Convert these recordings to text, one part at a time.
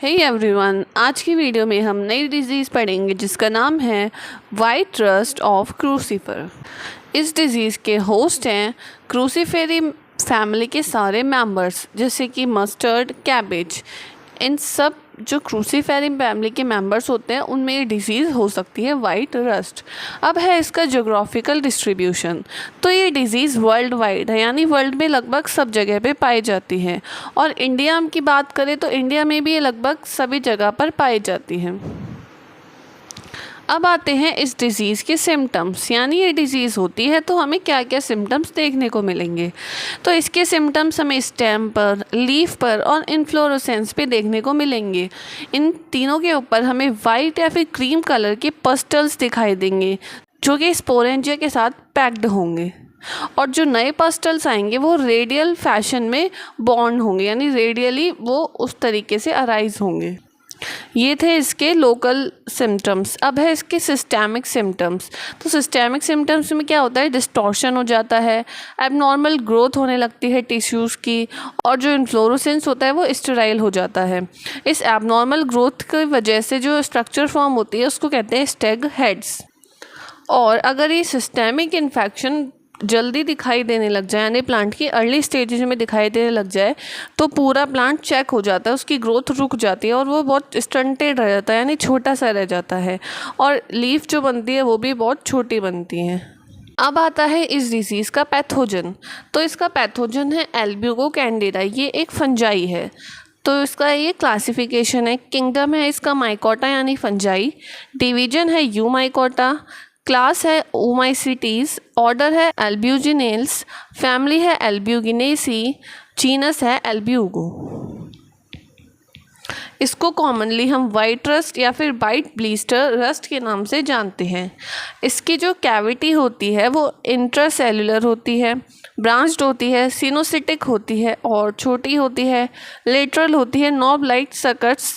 Hey everyone, आज की video में हम नई डिजीज़ पढ़ेंगे जिसका नाम है वाइट रस्ट ऑफ क्रूसीफर। इस डिज़ीज़ के होस्ट हैं क्रूसीफेरी फैमिली के सारे मेंबर्स, जैसे कि मस्टर्ड, कैबेज। इन सब जो क्रूसीफेरी फैमिली के मेंबर्स होते हैं उनमें ये डिज़ीज़ हो सकती है वाइट रस्ट। अब है इसका ज्योग्राफिकल डिस्ट्रीब्यूशन। तो ये डिज़ीज़ वर्ल्ड वाइड है, यानी वर्ल्ड में लगभग सब जगह पे पाई जाती है। और इंडिया की बात करें तो इंडिया में भी ये लगभग सभी जगह पर पाई जाती है। अब आते हैं इस डिज़ीज़ के सिम्टम्स, यानी ये डिज़ीज़ होती है तो हमें क्या क्या सिम्टम्स देखने को मिलेंगे। तो इसके सिम्टम्स हमें स्टेम पर, लीफ पर और इन्फ्लोरेसेंस पे देखने को मिलेंगे। इन तीनों के ऊपर हमें वाइट या फिर क्रीम कलर के पस्टल्स दिखाई देंगे जो कि स्पोरेंजिया के साथ पैक्ड होंगे। और जो नए पस्टल्स आएंगे वो रेडियल फैशन में बॉन्ड होंगे, यानी रेडियली वो उस तरीके से अराइज होंगे। ये थे इसके लोकल सिम्टम्स। अब है इसके सिस्टेमिक सिम्टम्स। तो सिस्टेमिक सिम्टम्स में क्या होता है, डिस्टॉर्शन हो जाता है, एबनॉर्मल ग्रोथ होने लगती है टिश्यूज़ की, और जो इन्फ्लोरेसेंस होता है वो स्टेराइल हो जाता है। इस एबनॉर्मल ग्रोथ की वजह से जो स्ट्रक्चर फॉर्म होती है उसको कहते हैं स्टेग हेड्स। और अगर ये सिस्टेमिक इन्फेक्शन जल्दी दिखाई देने लग जाए, यानी प्लांट की अर्ली स्टेजेस में दिखाई देने लग जाए, तो पूरा प्लांट चेक हो जाता है, उसकी ग्रोथ रुक जाती है और वो बहुत स्टंटेड रह जाता है, यानी छोटा सा रह जाता है, और लीफ जो बनती है वो भी बहुत छोटी बनती है। अब आता है इस डिजीज़ का पैथोजन। तो इसका पैथोजन है एल्ब्यूगो कैंडिडा। ये एक फंजाई है। तो इसका ये क्लासिफिकेशन है, किंगडम है इसका माइकोटा यानी फंजाई, डिवीजन है यूमाइकोटा, क्लास है ओमाइसिटीज़, ऑर्डर है एल्ब्यूजिनेल्स, फैमिली है एल्ब्यूगिनेसी, जीनस है एल्ब्यूगो। इसको कॉमनली हम वाइट रस्ट या फिर वाइट ब्लिस्टर रस्ट के नाम से जानते हैं। इसकी जो कैविटी होती है वो इंट्रासेल्युलर होती है, ब्रांच्ड होती है, सिनोसिटिक होती है और छोटी होती है, लेटरल होती है, नॉब लाइट सकट्स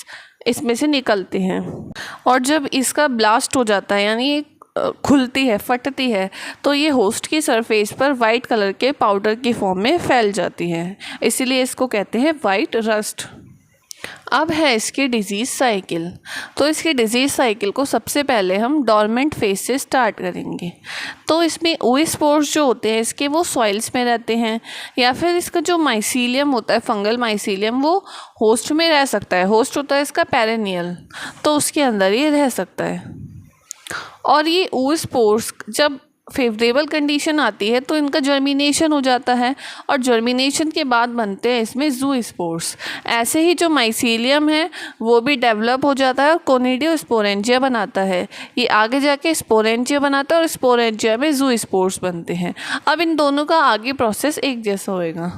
इसमें से निकलते हैं। और जब इसका ब्लास्ट हो जाता है, यानी खुलती है, फटती है, तो ये होस्ट की सरफेस पर वाइट कलर के पाउडर की फॉर्म में फैल जाती है, इसीलिए इसको कहते हैं वाइट रस्ट। अब है इसकी डिज़ीज़ साइकिल। तो इसकी डिज़ीज़ साइकिल को सबसे पहले हम डॉर्मेंट फेज से स्टार्ट करेंगे। तो इसमें ओएस्पोर्स जो होते हैं इसके वो सॉइल्स में रहते हैं, या फिर इसका जो माइसीलियम होता है, फंगल माइसीलियम, वो होस्ट में रह सकता है। होस्ट होता है इसका पेरेनियल, तो उसके अंदर ये रह सकता है। और ये ओस्पोर्स जब फेवरेबल कंडीशन आती है तो इनका जर्मिनेशन हो जाता है, और जर्मिनेशन के बाद बनते हैं इसमें ज़ूस्पोर्स। ऐसे ही जो माइसीलियम है वो भी डेवलप हो जाता है और कोनिडियो स्पोरेंजिया बनाता है। ये आगे जाके स्पोरेंजिया बनाता है और स्पोरेंजिया में ज़ूस्पोर्स बनते हैं। अब इन दोनों का आगे प्रोसेस एक जैसा होएगा।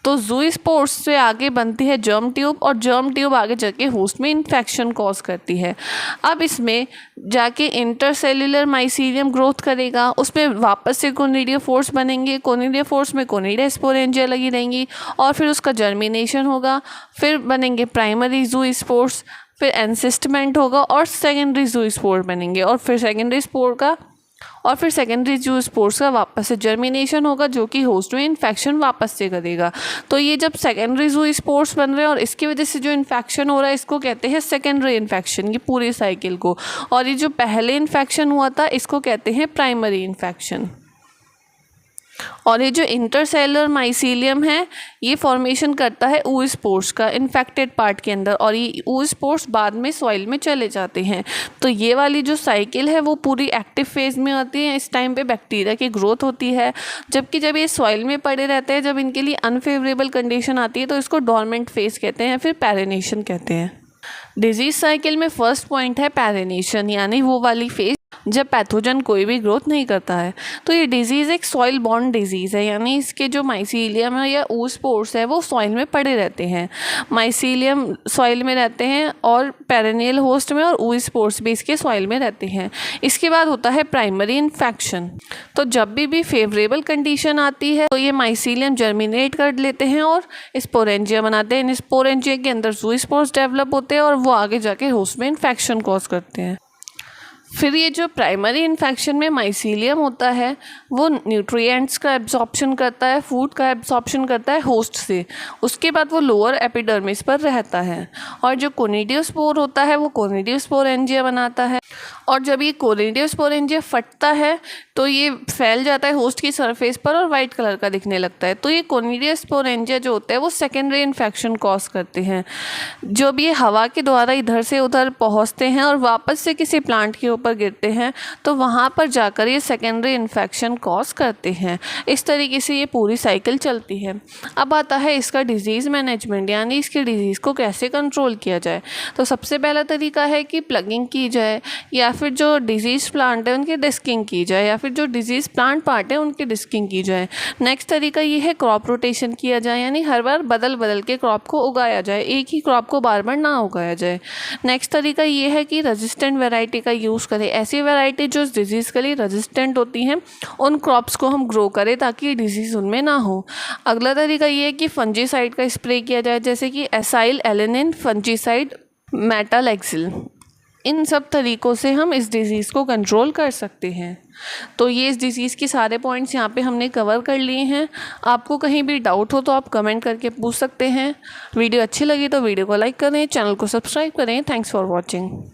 तो ज़ूस्पोर्स से आगे बनती है जर्म ट्यूब, और जर्म ट्यूब आगे जाके होस्ट में इन्फेक्शन कॉज करती है। अब इसमें जाके इंटरसेल्युलर माइसीलियम ग्रोथ करेगा, उसमें वापस से कोनिडियो फोर्स बनेंगे, कोनिडियो फोर्स में कोनिडिया स्पोरेंजिया लगी रहेंगी, और फिर उसका जर्मिनेशन होगा, फिर बनेंगे प्राइमरी ज़ूस्पोर्स, फिर एनसिस्टमेंट होगा और सेकेंडरी ज़ूस्पोर बनेंगे, और फिर सेकेंडरी ज़ूस्पोर्स का वापस से जर्मिनेशन होगा जो कि होस्ट में इन्फेक्शन वापस से करेगा। तो ये जब सेकेंडरी ज़ूस्पोर्स बन रहे हैं और इसकी वजह से जो इन्फेक्शन हो रहा है इसको कहते हैं सेकेंडरी इन्फेक्शन, ये पूरी साइकिल को। और ये जो पहले इन्फेक्शन हुआ था इसको कहते हैं प्राइमरी इन्फेक्शन। और ये जो इंटरसेलुलर माइसीलियम है ये फॉर्मेशन करता है oospores का इन्फेक्टेड पार्ट के अंदर, और ये oospores बाद में सॉइल में चले जाते हैं। तो ये वाली जो साइकिल है वो पूरी एक्टिव फेज में आती है। इस टाइम पे बैक्टीरिया की ग्रोथ होती है, जबकि जब ये सॉइल में पड़े रहते हैं, जब इनके लिए अनफेवरेबल कंडीशन आती है तो इसको डॉर्मेंट फेज कहते हैं, फिर पैरेनेशन कहते हैं। डिजीज साइकिल में फर्स्ट पॉइंट है पैरेनेशन, यानी वो वाली फेज जब पैथोजन कोई भी ग्रोथ नहीं करता है। तो ये डिजीज़ एक सॉइल बॉर्न डिजीज़ है, यानी इसके जो माइसीलियम है या oospores है वो सॉइल में पड़े रहते हैं। माइसीलियम सॉइल में रहते हैं और पेरेनियल होस्ट में, और oospores भी इसके सॉइल में रहते हैं। इसके बाद होता है प्राइमरी इन्फेक्शन। तो जब भी फेवरेबल कंडीशन आती है तो ये माइसीलियम जर्मिनेट कर लेते हैं और स्पोरेंजिया बनाते हैं। इन स्पोरेंजिया के अंदर ज़ूस्पोर्स डेवलप होते हैं और वो आगे जाके होस्ट में इन्फेक्शन कॉज करते हैं। फिर ये जो प्राइमरी इन्फेक्शन में माइसीलियम होता है वो न्यूट्रिएंट्स का एब्जॉर्प्शन करता है, फूड का एब्जॉर्प्शन करता है होस्ट से, उसके बाद वो लोअर एपिडर्मिस पर रहता है। और जो कोनिडियोस्पोर होता है वो कोनिडियोस्पोरेंजिया बनाता है, और जब ये कोनिडियोस्पोरेंजिया फटता है तो ये फैल जाता है होस्ट की सरफेस पर और वाइट कलर का दिखने लगता है। तो ये कोनिडियोस्पोरेंजिया जो होता है वो सेकेंडरी इन्फेक्शन कॉज करते हैं। जब ये हवा के द्वारा इधर से उधर पहुंचते हैं और वापस से किसी प्लांट के ऊपर गिरते हैं तो वहाँ पर जाकर ये सेकेंडरी इन्फेक्शन कॉज करते हैं। इस तरीके से ये पूरी साइकिल चलती है। अब आता है इसका डिजीज़ मैनेजमेंट, यानी इसकी डिजीज़ को कैसे कंट्रोल किया जाए। तो सबसे पहला तरीका है कि प्लगिंग की जाए, या फिर जो डिजीज़ प्लांट है उनकी डिस्किंग की जाए, या फिर जो डिजीज़ प्लांट पार्ट है उनकी डिस्किंग की जाए। नेक्स्ट तरीका ये है क्रॉप रोटेशन किया जाए, यानी हर बार बदल बदल के क्रॉप को उगाया जाए, एक ही क्रॉप को बार बार ना उगाया जाए। नेक्स्ट तरीका ये है कि रेजिस्टेंट वैरायटी का यूज़ करें, ऐसी वैरायटी जो डिजीज़ के लिए रेजिस्टेंट होती हैं उन क्रॉप्स को हम ग्रो करें ताकि डिजीज़ उनमें ना हो। अगला तरीका ये है कि फंजीसाइड का स्प्रे किया जाए, जैसे कि एसाइल एलेनिन फंजीसाइड, मेटालेक्सिल। इन सब तरीक़ों से हम इस डिज़ीज़ को कंट्रोल कर सकते हैं। तो ये इस डिज़ीज़ के सारे पॉइंट्स यहाँ पे हमने कवर कर लिए हैं। आपको कहीं भी डाउट हो तो आप कमेंट करके पूछ सकते हैं। वीडियो अच्छी लगी तो वीडियो को लाइक करें, चैनल को सब्सक्राइब करें। Thanks for watching.